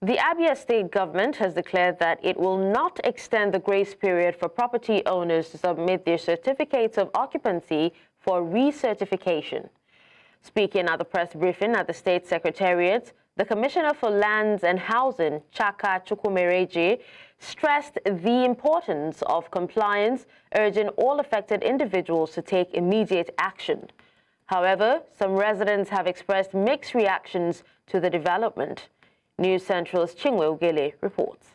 The Abia State Government has declared that it will not extend the grace period for property owners to submit their certificates of occupancy for recertification. Speaking at the press briefing at the State Secretariat, the Commissioner for Lands and Housing, Chaka Chukwumerije, stressed the importance of compliance, urging all affected individuals to take immediate action. However, some residents have expressed mixed reactions to the development. News Central's Chinwe Ugele reports.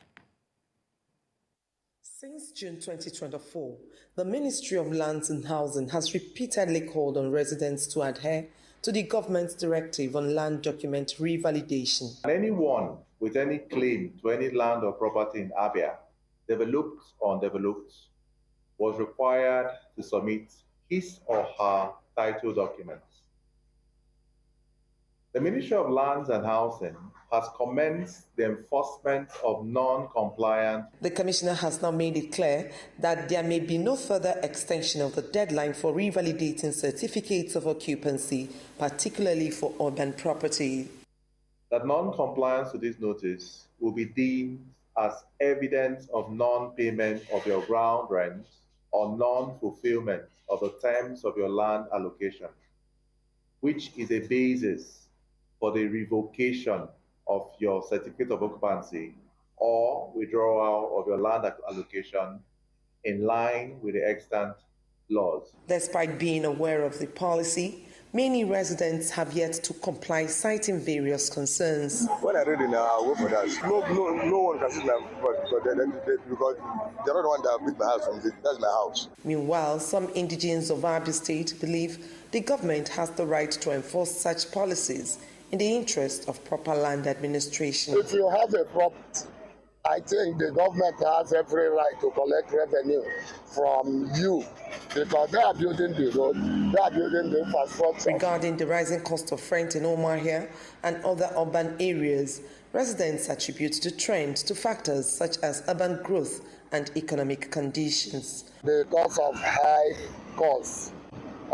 Since June 2024, the Ministry of Lands and Housing has repeatedly called on residents to adhere to the government's directive on land document revalidation. Anyone with any claim to any land or property in Abia, developed or undeveloped, was required to submit his or her title documents. The Ministry of Lands and Housing has commenced the enforcement of non-compliant. The Commissioner has now made it clear that there may be no further extension of the deadline for revalidating certificates of occupancy, particularly for urban property. That non-compliance to this notice will be deemed as evidence of non-payment of your ground rent or non-fulfillment of the terms of your land allocation, which is a basis for the revocation of your certificate of occupancy or withdrawal of your land allocation in line with the extant laws. Despite being aware of the policy, many residents have yet to comply, citing various concerns. When I read it now, I wait for that. No one can see my because they're not the one that built my house from this. That's my house. Meanwhile, some indigents of Abia State believe the government has the right to enforce such policies in the interest of proper land administration. If you have a property, I think the government has every right to collect revenue from you because they are building the road, they are building the infrastructure. Regarding the rising cost of rent in Umuahia and other urban areas, residents attribute the trend to factors such as urban growth and economic conditions. Because of high cost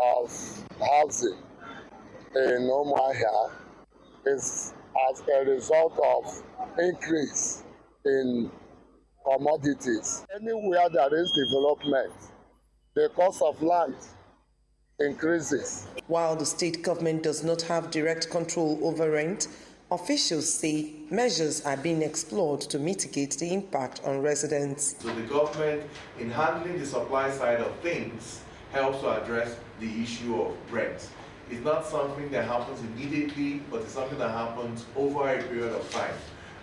of housing in Umuahia is as a result of increase in commodities. Anywhere there is development, the cost of land increases. While the state government does not have direct control over rent, officials say measures are being explored to mitigate the impact on residents. So the government, in handling the supply side of things, helps to address the issue of rent. It's not something that happens immediately, but it's something that happens over a period of time.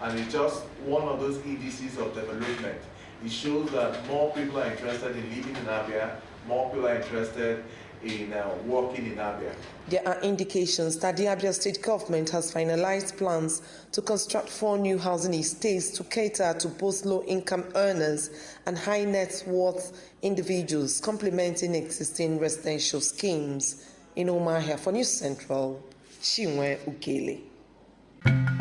And it's just one of those indices of development. It shows that more people are interested in living in Abia, more people are interested in working in Abia. There are indications that the Abia State Government has finalized plans to construct 4 new housing estates to cater to both low-income earners and high net worth individuals, complementing existing residential schemes. In Umuahia for News Central, Chinwe Ugele.